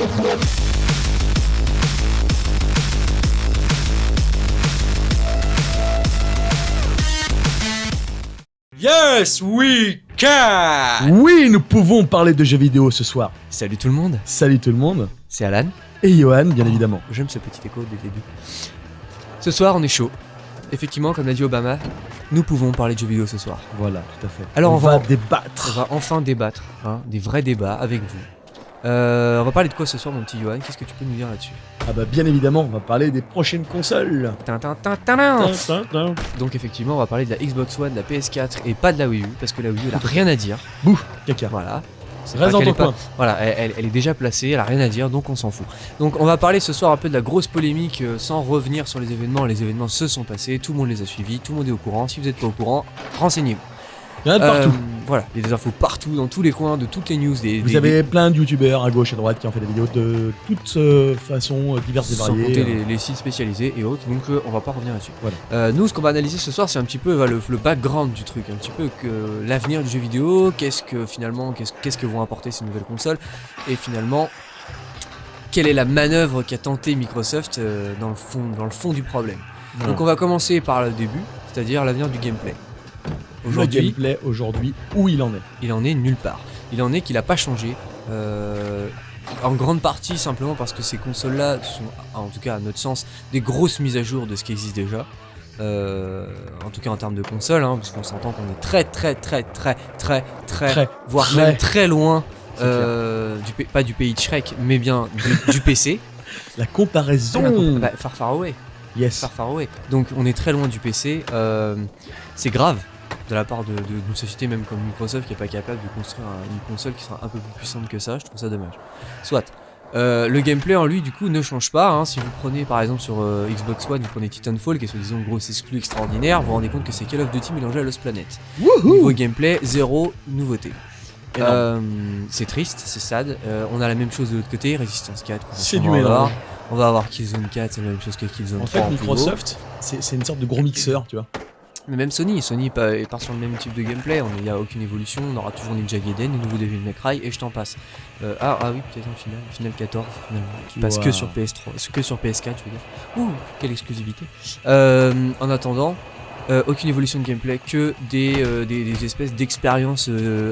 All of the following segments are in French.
Yes, we can! Oui, nous pouvons parler de jeux vidéo ce soir. Salut tout le monde, Salut tout le monde. c'est Alan. Et Johan, bien évidemment. J'aime ce petit écho dès le début. Ce soir, on est chaud. Effectivement, comme l'a dit Obama, nous pouvons parler de jeux vidéo ce soir. Voilà, tout à fait. Alors, on on va va débattre. enfin débattre, hein, des vrais débats avec vous. On va parler de quoi ce soir, mon petit Johan? Qu'est-ce que tu peux nous dire là-dessus? Ah bah bien évidemment, on va parler des prochaines consoles. Donc effectivement, on va parler de la Xbox One, de la PS4 et pas de la Wii U, parce que la Wii U, elle a rien à dire. Bouh, caca. Voilà. C'est Reste pas dans qu'elle ton est pas- coin. Voilà, elle est déjà placée, elle a rien à dire, donc on s'en fout. Donc on va parler ce soir un peu de la grosse polémique sans revenir sur les événements. Les événements se sont passés, tout le monde les a suivis, tout le monde est au courant. Si vous n'êtes pas au courant, renseignez-vous. Il y en a de partout. Voilà, il y a des infos partout, dans tous les coins, de toutes les news. Vous avez plein de youtubeurs à gauche, à droite qui ont fait des vidéos de toutes façons diverses et sans variées. compter les sites spécialisés et autres, donc on va pas revenir là-dessus. Voilà. Nous, ce qu'on va analyser ce soir, c'est un petit peu le background du truc, un petit peu que l'avenir du jeu vidéo, qu'est-ce que vont apporter ces nouvelles consoles, et finalement, quelle est la manœuvre qu'a tenté Microsoft dans le fond du problème. Voilà. Donc on va commencer par le début, c'est-à-dire l'avenir du gameplay. Le Aujourd'hui, gameplay aujourd'hui, où il en est. il en est nulle part. Il en est qu'il n'a pas changé. En grande partie simplement parce que ces consoles-là sont, en tout cas à notre sens, des grosses mises à jour de ce qui existe déjà. En tout cas en termes de consoles, hein, parce qu'on s'entend qu'on est très, voire même très loin pas du pays de Shrek, mais bien du PC. La comparaison. Bah, far away. Yes. Far away. Donc on est très loin du PC. C'est grave de la part d'une société même comme Microsoft qui n'est pas capable de construire une console qui sera un peu plus puissante que ça. Je trouve ça dommage. Soit. Le gameplay en lui du coup ne change pas, hein. Si vous prenez par exemple sur Xbox One, vous prenez Titanfall qui est soi-disant une grosse exclue extraordinaire, vous vous rendez compte que c'est Call of Duty mélangé à Lost Planet. Niveau gameplay, zéro nouveauté. C'est triste, c'est sad. On a la même chose de l'autre côté, Resistance 4. C'est du mélange. On va avoir Killzone 4, c'est la même chose que Killzone 3. En fait, plus gros. Microsoft, c'est une sorte de gros mixeur, tu vois. Mais même Sony part sur le même type de gameplay, il n'y a aucune évolution, on aura toujours Ninja Gaiden, les nouveaux Devil May Cry et je t'en passe. Oui, peut-être un final 14 finalement, qui passe que sur PS3, que sur PS4 je veux dire. Ouh, quelle exclusivité. En attendant, aucune évolution de gameplay, que des espèces d'expériences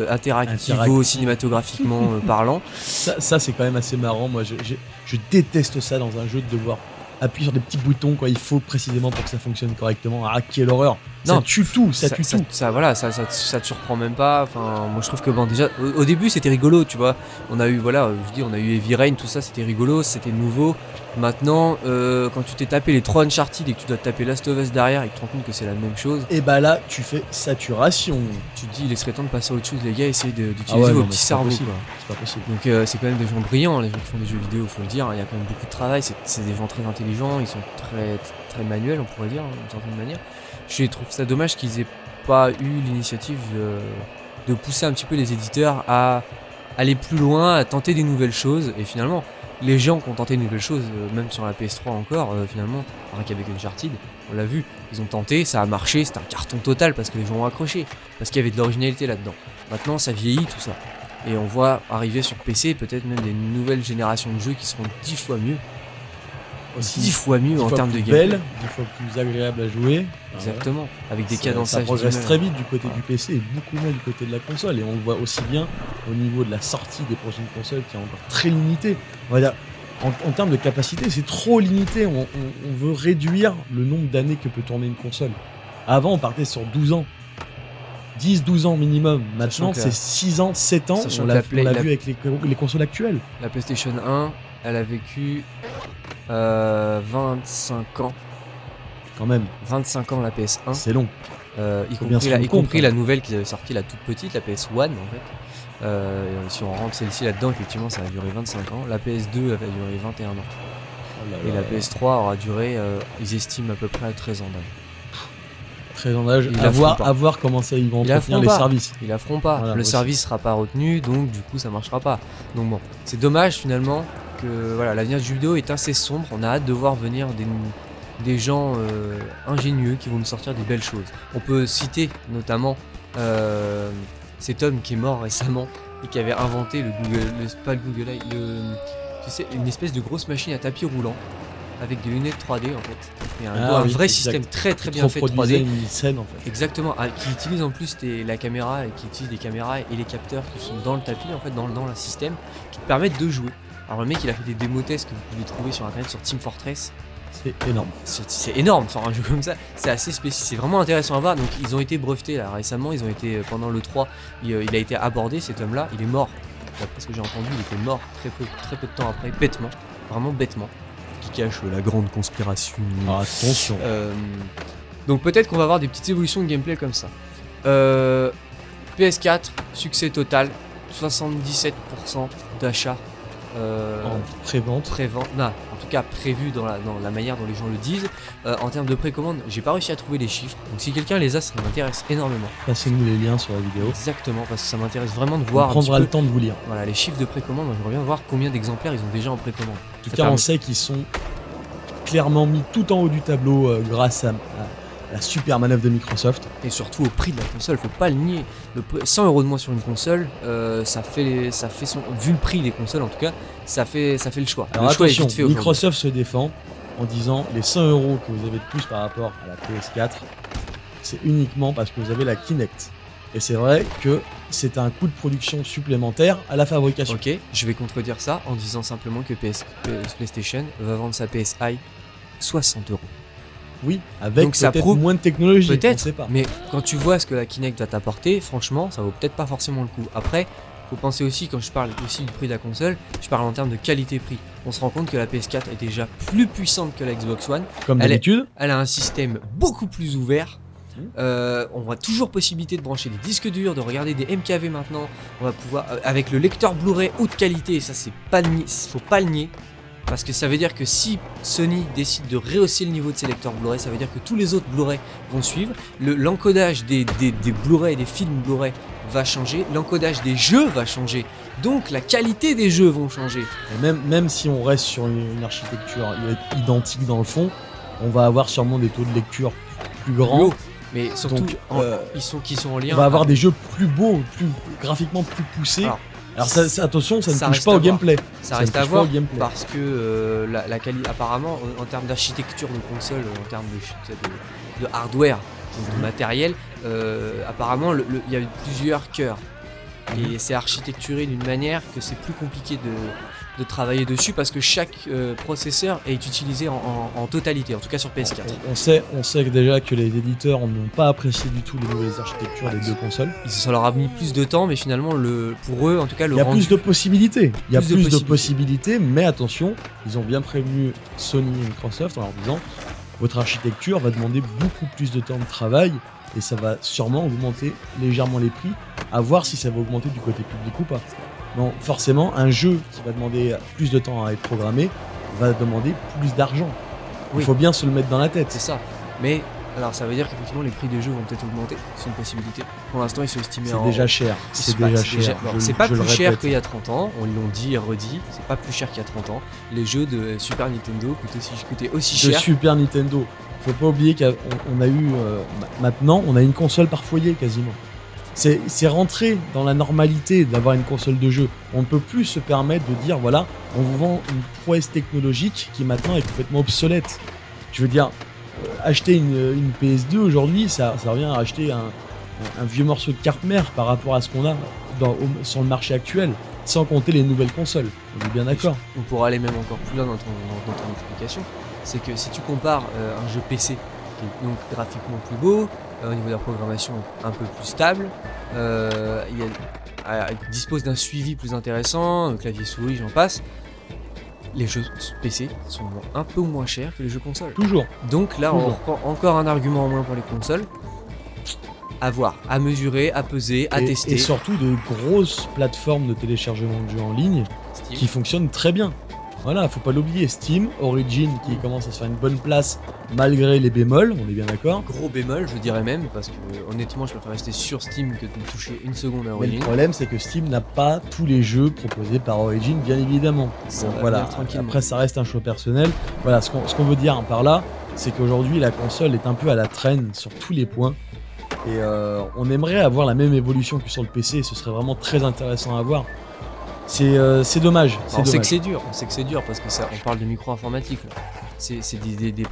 interactives cinématographiquement parlant. Ça c'est quand même assez marrant, moi je déteste ça dans un jeu de devoir appuyer sur des petits boutons quand il faut précisément pour que ça fonctionne correctement. Ah, quelle horreur! Ça tue tout, ça tue tout. Ça te surprend même pas. Enfin, moi je trouve que bon, déjà au début c'était rigolo, tu vois. On a eu Heavy Rain, tout ça, c'était rigolo, c'était nouveau. Maintenant, quand tu t'es tapé les 3 Uncharted et que tu dois te taper Last of Us derrière et que tu te rends compte que c'est la même chose, et bah là tu fais saturation. tu te dis il serait temps de passer à autre chose, les gars, essayez d'utiliser vos petits cerveaux, quoi. C'est pas possible. Donc c'est quand même des gens brillants, les gens qui font des jeux vidéo, faut le dire. Il y a quand même beaucoup de travail, c'est des gens très intelligents, ils sont très manuels, on pourrait dire, d'une certaine manière. Je trouve ça dommage qu'ils aient pas eu l'initiative de pousser un petit peu les éditeurs à aller plus loin, à tenter des nouvelles choses. Et finalement, les gens qui ont tenté de nouvelles choses, même sur la PS3 encore, finalement, rien qu'avec Uncharted, on l'a vu, ils ont tenté, ça a marché, c'était un carton total parce que les gens ont accroché, parce qu'il y avait de l'originalité là-dedans. Maintenant, ça vieillit tout ça. Et on voit arriver sur PC peut-être même des nouvelles générations de jeux qui seront 10 fois mieux. Aussi 10 fois mieux en termes de gameplay. gameplay. 10 fois plus agréable à jouer. Exactement, avec des cadences. Ça progresse très vite du côté du PC et beaucoup moins du côté de la console. Et on le voit aussi bien au niveau de la sortie des prochaines consoles qui est encore très limitée. On va dire, en termes de capacité, c'est trop limité. On veut réduire le nombre d'années que peut tourner une console. Avant, on partait sur 12 ans. 10-12 ans minimum. Maintenant, c'est 6 ans, 7 ans. On l'a vu avec les consoles actuelles. La PlayStation 1, elle a vécu 25 ans. Quand même. 25 ans la PS1. C'est long. Y compris la nouvelle qu'ils avaient sortie, la toute petite, la PS1 en fait. Si on rentre celle-ci là-dedans, effectivement, ça a duré 25 ans. La PS2 avait duré 21 ans. Et la PS3 aura duré, ils estiment à peu près à 13 ans d'âge. 13 ans d'âge, à voir comment ça ils vont entretenir les services. Ils la feront pas. Voilà, le service sera pas retenu, donc du coup ça marchera pas. Donc bon, c'est dommage finalement que voilà, l'avenir du jeu vidéo est assez sombre. On a hâte de voir venir des gens ingénieux qui vont nous sortir des belles choses. On peut citer notamment cet homme qui est mort récemment et qui avait inventé que c'est une espèce de grosse machine à tapis roulant avec des lunettes 3D en fait. Et un Oui, vrai exact. système très très Qui bien fait reproduisait 3D. une scène en fait. Exactement, qui utilise en plus la caméra et qui utilise les caméras et les capteurs qui sont dans le tapis en fait, dans le système, qui te permettent de jouer. Alors le mec il a fait des démos tests que vous pouvez trouver sur internet sur Team Fortress. C'est énorme. C'est énorme sur un jeu comme ça, c'est assez spécifique, c'est vraiment intéressant à voir. Donc ils ont été brevetés là récemment, ils ont été pendant le 3, il a été abordé cet homme là, il est mort. D'après ce que j'ai entendu, il était mort très peu de temps après, bêtement, vraiment bêtement. Qui cache la grande conspiration. Alors attention. Donc peut-être qu'on va avoir des petites évolutions de gameplay comme ça. PS4, succès total, 77% d'achats. En pré-vente. Non, en tout cas prévu dans la manière dont les gens le disent. En termes de précommande, j'ai pas réussi à trouver les chiffres. Donc si quelqu'un les a, ça m'intéresse énormément. Passez-nous les liens sur la vidéo. Exactement, parce que ça m'intéresse vraiment de On voir. prendra le temps de vous lire. Voilà, les chiffres de précommande. Moi, j'aimerais bien voir combien d'exemplaires ils ont déjà en précommande. En tout cas, on sait qu'ils sont clairement mis tout en haut du tableau grâce à la super manœuvre de Microsoft. Et surtout au prix de la console, faut pas le nier. 100 € de moins sur une console, ça fait son. Vu le prix des consoles en tout cas, ça fait le choix. Alors le choix attention, est vite fait aujourd'hui. Microsoft se défend en disant les 100 € que vous avez de plus par rapport à la PS4, c'est uniquement parce que vous avez la Kinect. Et c'est vrai que c'est un coût de production supplémentaire à la fabrication. Ok, je vais contredire ça en disant simplement que PlayStation va vendre sa PSI 60 €. Oui, avec Donc ça peut-être prouve- moins de technologie, on Peut-être, sait pas. mais quand tu vois ce que la Kinect va t'apporter, franchement, ça vaut peut-être pas forcément le coup. Après, faut penser aussi, quand je parle aussi du prix de la console, je parle en termes de qualité-prix. On se rend compte que la PS4 est déjà plus puissante que la Xbox One. Comme elle est- d'habitude. Elle a un système beaucoup plus ouvert. On voit toujours possibilité de brancher des disques durs, de regarder des MKV maintenant. On va pouvoir, avec le lecteur Blu-ray haute qualité, et ça c'est pas faut pas le nier. Parce que ça veut dire que si Sony décide de rehausser le niveau de ses lecteurs Blu-ray, ça veut dire que tous les autres Blu-ray vont suivre. L'encodage des Blu-ray, des films Blu-ray va changer. L'encodage des jeux va changer. Donc la qualité des jeux vont changer. Et même si on reste sur une architecture identique dans le fond, on va avoir sûrement des taux de lecture plus grands. Haut. Mais surtout, Donc, qui sont en lien. On va avoir avec- des jeux plus beaux, graphiquement plus poussés. Alors, Alors attention, ça ne ça touche reste pas à au voir. gameplay. Ça ne reste à touche pas voir au gameplay. parce que la qualité, apparemment, en termes d'architecture de console, en termes de hardware, de matériel, apparemment, il y a plusieurs cœurs. Et c'est architecturé d'une manière que c'est plus compliqué de travailler dessus parce que chaque processeur est utilisé en totalité, en tout cas sur PS4. On sait que déjà que les éditeurs n'ont pas apprécié du tout les nouvelles architectures des deux consoles. Ça leur a mis plus de temps, mais finalement, pour eux, en tout cas, le Il y a rendu. plus de possibilités. Il y a Plus de plus de possibilités. possibilités, mais attention, ils ont bien prévenu Sony et Microsoft en leur disant votre architecture va demander beaucoup plus de temps de travail et ça va sûrement augmenter légèrement les prix, à voir si ça va augmenter du côté public ou pas. Donc forcément, un jeu qui va demander plus de temps à être programmé va demander plus d'argent. Oui. Il faut bien se le mettre dans la tête. C'est ça. Mais alors ça veut dire qu'effectivement les prix des jeux vont peut-être augmenter, c'est une possibilité. Pour l'instant ils sont estimés C'est déjà cher. C'est Bah, déjà c'est cher. bon, Je- c'est pas je le plus cher répète. qu'il y a 30 ans, on l'ont dit et redit, c'est pas plus cher qu'il y a 30 ans. Les jeux de Super Nintendo coûtaient aussi De cher. Super Nintendo. Faut pas oublier qu'on a eu maintenant on a une console par foyer quasiment. C'est rentré dans la normalité d'avoir une console de jeu. On ne peut plus se permettre de dire voilà, on vous vend une prouesse technologique qui maintenant est complètement obsolète. Je veux dire, acheter une PS2 aujourd'hui, ça revient à acheter un vieux morceau de carte mère par rapport à ce qu'on a sur le marché actuel, sans compter les nouvelles consoles. On est bien d'accord. On pourra aller même encore plus loin dans ton explication. C'est que si tu compares un jeu PC qui est donc graphiquement plus beau, au niveau de la programmation un peu plus stable, il dispose d'un suivi plus intéressant, clavier souris, j'en passe. Les jeux PC sont un peu moins chers que les jeux consoles. Toujours. Donc là, on Toujours. reprend encore un argument en moins pour les consoles. À voir, à mesurer, à peser, à tester. Et surtout de grosses plateformes de téléchargement de jeux en ligne Steam. qui fonctionnent très bien. Voilà, faut pas l'oublier. Steam, Origin qui commence à se faire une bonne place malgré les bémols, on est bien d'accord. Gros bémol, je dirais même, parce que honnêtement, je préfère rester sur Steam que de toucher une seconde à Mais Origin. le problème, c'est que Steam n'a pas tous les jeux proposés par Origin, bien évidemment. Ça Donc va voilà, venir tranquillement. après ça reste un choix personnel. Voilà, ce qu'on veut dire par là, c'est qu'aujourd'hui la console est un peu à la traîne sur tous les points. Et on aimerait avoir la même évolution que sur le PC, ce serait vraiment très intéressant à voir. C'est dommage. On sait que c'est dur, parce que on parle de micro-informatique là. C'est des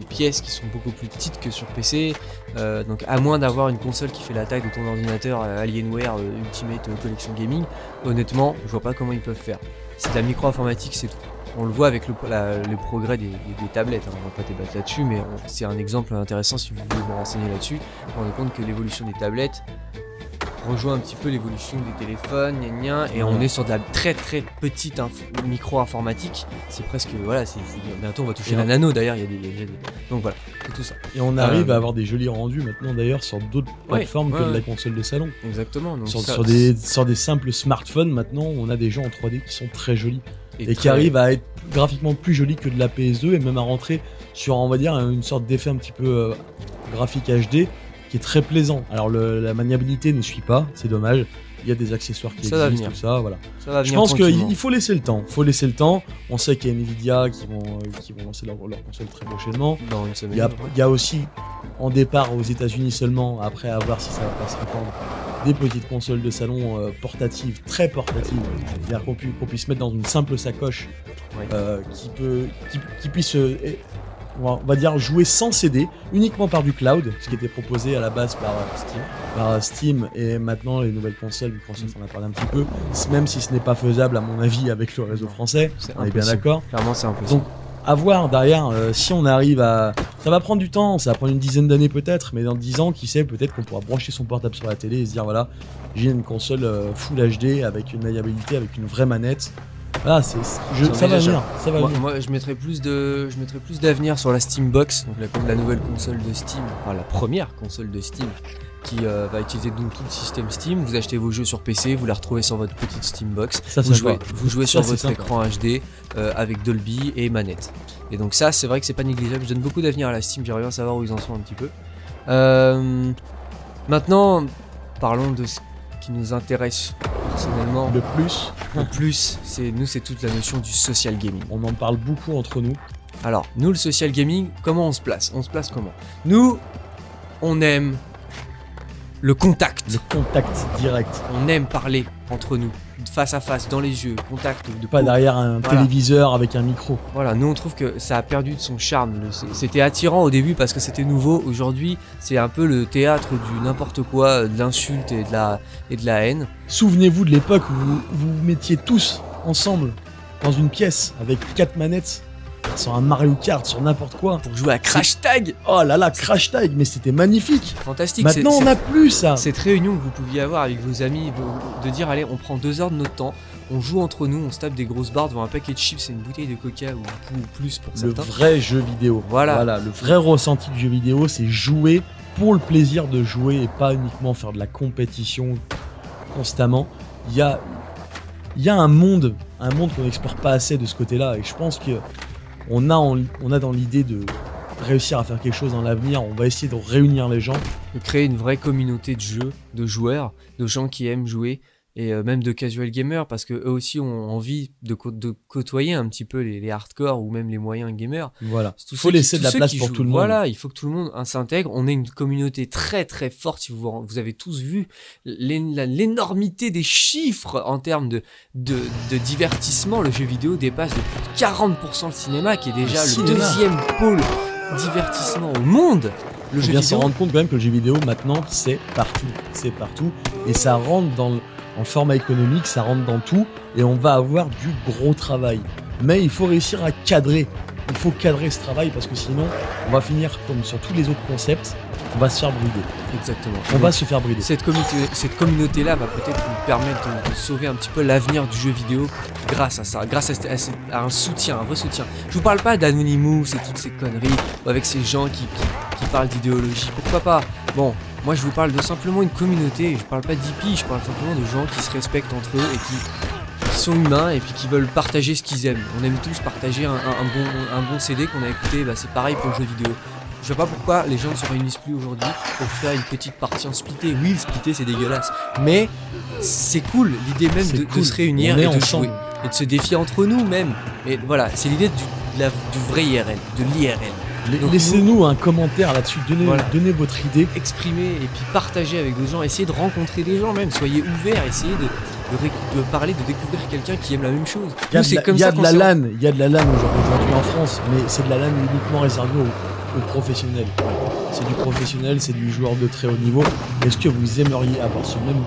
pièces qui sont beaucoup plus petites que sur PC, donc à moins d'avoir une console qui fait la taille de ton ordinateur Alienware Ultimate Collection Gaming, honnêtement, je vois pas comment ils peuvent faire. C'est de la micro-informatique, c'est tout. On le voit avec le progrès des tablettes, hein. On va pas débattre là-dessus, mais c'est un exemple intéressant si vous voulez vous renseigner là-dessus. Vous vous rendez compte que l'évolution des tablettes rejoint un petit peu l'évolution des téléphones, et on est sur de la très très petite micro-informatique. C'est presque, voilà, bientôt on va toucher la nano d'ailleurs, il y a des... Donc voilà, c'est tout ça. Et on arrive à avoir des jolis rendus maintenant d'ailleurs sur d'autres plateformes que de la console de salon. Exactement. Donc sur des simples smartphones maintenant, on a des jeux en 3D qui sont très jolis. Et qui arrivent à être graphiquement plus jolis que de la PS2 et même à rentrer sur, on va dire, une sorte d'effet un petit peu graphique HD qui est très plaisant. Alors la maniabilité ne suit pas, c'est dommage. Il y a des accessoires qui existent, tout ça, voilà. Je pense qu'il faut laisser le temps. On sait qu'il y a Nvidia qui vont lancer leur console très prochainement. Dans une semaine. Il y a aussi, en départ aux États-Unis seulement, après à voir si ça va pas se répandre, des petites consoles de salon portatives, très portatives, c'est-à-dire qu'on puisse mettre dans une simple sacoche, qui puisse, on va dire, jouer sans CD, uniquement par du cloud, ce qui était proposé à la base par Steam, et maintenant les nouvelles consoles, Microsoft en a parlé un petit peu, même si ce n'est pas faisable à mon avis avec le réseau français, on est bien d'accord. Clairement c'est impossible. Donc, à voir derrière, si on arrive à... Ça va prendre du temps, ça va prendre une dizaine d'années peut-être, mais dans 10 ans, qui sait, peut-être qu'on pourra brancher son portable sur la télé et se dire, voilà, j'ai une console Full HD avec une maniabilité, avec une vraie manette. Voilà, ça va venir. Moi, je mettrais plus d'avenir sur la Steambox, donc la nouvelle console de Steam, enfin la première console de Steam, qui va utiliser donc tout le système Steam. Vous achetez vos jeux sur PC, vous les retrouvez sur votre petite Steambox. Vous jouez sur votre écran HD avec Dolby et manette. Et donc ça, c'est vrai que c'est pas négligeable. Je donne beaucoup d'avenir à la Steam. J'aimerais bien savoir où ils en sont un petit peu. Maintenant, parlons de ce qui nous intéresse personnellement. Le plus, c'est toute la notion du social gaming. On en parle beaucoup entre nous. Alors, nous, le social gaming, comment on se place ? On se place comment ? Nous, on aime le contact. Le contact direct. On aime parler entre nous, face à face, dans les yeux, contact de pas peau. Derrière un téléviseur avec un micro. Voilà, nous on trouve que ça a perdu de son charme. C'était attirant au début parce que c'était nouveau. Aujourd'hui, c'est un peu le théâtre du n'importe quoi, de l'insulte et de la haine. Souvenez-vous de l'époque où vous vous mettiez tous ensemble dans une pièce avec 4 manettes sur un Mario Kart, sur n'importe quoi. Pour jouer à Crash Tag. Oh là là, Crash Tag, mais c'était magnifique. Fantastique. Maintenant, on n'a plus ça. Cette réunion que vous pouviez avoir avec vos amis, de dire, allez, on prend 2 heures de notre temps, on joue entre nous, on se tape des grosses barres devant un paquet de chips et une bouteille de coca ou plus pour certains. Le vrai jeu vidéo. Voilà, le vrai ressenti du jeu vidéo, c'est jouer pour le plaisir de jouer et pas uniquement faire de la compétition constamment. Il y a un monde qu'on n'explore pas assez de ce côté-là, et je pense que on a dans l'idée de réussir à faire quelque chose dans l'avenir. On va essayer de réunir les gens, de créer une vraie communauté de jeux, de joueurs, de gens qui aiment jouer, et même de casual gamers, parce que eux aussi ont envie de côtoyer un petit peu les hardcore ou même les moyens gamers. Voilà. Il faut laisser de la place pour tout le monde. Voilà, il faut que tout le monde s'intègre. On est une communauté très très forte. Si vous avez tous vu l'énormité des chiffres en termes de divertissement, le jeu vidéo dépasse de plus de 40% le cinéma, qui est déjà le deuxième pôle divertissement au monde. Le jeu vidéo, se rendre compte quand même que le jeu vidéo maintenant c'est partout et ça rentre en format économique, ça rentre dans tout et on va avoir du gros travail. Mais il faut réussir à cadrer. Il faut cadrer ce travail parce que sinon on va finir comme sur tous les autres concepts, on va se faire brider. Exactement. On va se faire brider. Cette communauté-là va peut-être nous permettre de sauver un petit peu l'avenir du jeu vidéo grâce à ça, grâce à un soutien, un vrai soutien. Je vous parle pas d'Anonymous et toutes ces conneries, avec ces gens qui parlent d'idéologie. Pourquoi pas ? Bon, moi je vous parle de simplement une communauté, je parle pas d'hippies, je parle simplement de gens qui se respectent entre eux et qui sont humains et puis qui veulent partager ce qu'ils aiment. On aime tous partager un bon CD qu'on a écouté, c'est pareil pour le jeu vidéo. Je sais pas pourquoi les gens ne se réunissent plus aujourd'hui pour faire une petite partie en splitté. Oui, le splitté c'est dégueulasse, mais c'est cool l'idée même de se réunir et de jouer et de se défier entre nous même. Et voilà, c'est l'idée du vrai IRL, de l'IRL. Donc, Laissez-nous un commentaire là-dessus, donnez votre idée. exprimer et puis partager avec d'autres gens, essayer de rencontrer des gens même, soyez ouverts, essayez de parler, de découvrir quelqu'un qui aime la même chose. Il y a Nous, c'est de comme la ça qu'on s'est- LAN, il y a de la LAN aujourd'hui en France, mais c'est de la LAN uniquement réservée aux professionnels. C'est du professionnel, c'est du joueur de très haut niveau. Est-ce que vous aimeriez avoir ce même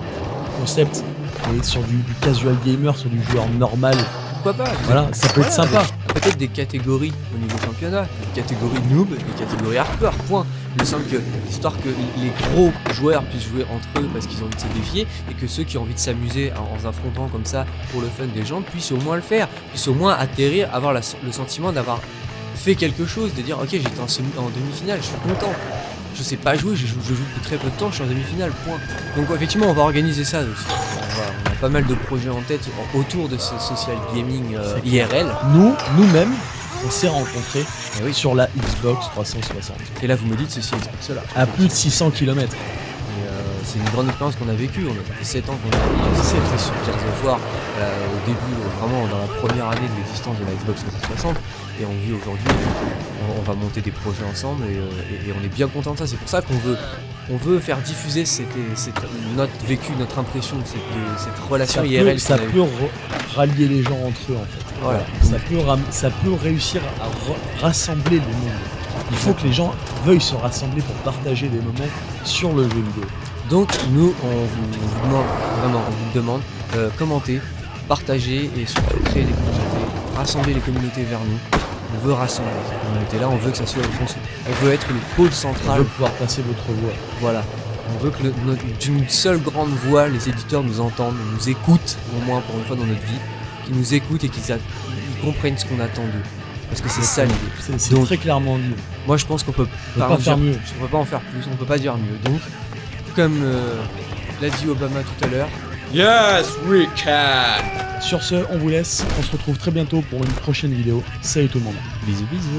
concept, mais sur du casual gamer, sur du joueur normal? Pourquoi pas? Voilà, ça peut être sympa. Peut-être des catégories au niveau championnat, des catégories noob et des catégories hardcore, point. Il me semble que, histoire que les gros joueurs puissent jouer entre eux parce qu'ils ont envie de se défier, et que ceux qui ont envie de s'amuser en s'affrontant comme ça pour le fun des gens puissent au moins le faire, puissent au moins atterrir, avoir le sentiment d'avoir fait quelque chose, de dire ok, j'étais en demi-finale, je suis content. Je sais pas jouer, je joue depuis très peu de temps, je suis en demi-finale, point. Donc effectivement, on va organiser ça aussi. On a pas mal de projets en tête autour de ce social gaming IRL. Nous-mêmes, on s'est rencontrés Eh oui. sur la Xbox 360, Et là, vous me dites ceci explique cela. à plus de 600 km. Et, c'est une grande expérience qu'on a vécue. On a fait 7 ans qu'on a vécu. C'était sur Gears of War au début, vraiment dans la première année de l'existence de la Xbox 360. Et on vit aujourd'hui, on va monter des projets ensemble et on est bien content de ça. C'est pour ça qu'on veut faire diffuser notre vécu, notre impression de cette relation IRL. Ça peut rallier les gens entre eux en fait. Voilà. Ça peut réussir à rassembler le monde. Il faut que les gens veuillent se rassembler pour partager des moments sur le jeu vidéo. Donc nous, on vous demande, commentez, partagez et surtout créer des communautés, rassembler les communautés vers nous. On veut rassembler ces communautés-là, on veut que ça soit, elle veut être le pôle On central. veut pouvoir passer votre voix. Voilà. On veut que d'une seule grande voix, les éditeurs nous entendent, nous écoutent, au moins pour une fois dans notre vie, qu'ils nous écoutent et qu'ils comprennent ce qu'on attend d'eux. Parce que c'est ça l'idée. C'est Donc, très clairement dit. moi je pense qu'on peut pas faire mieux. On peut pas en faire plus, on peut pas dire mieux. Donc, comme l'a dit Obama tout à l'heure, Yes, we can. Sur ce, on vous laisse. On se retrouve très bientôt pour une prochaine vidéo. Salut tout le monde. bisous bisous.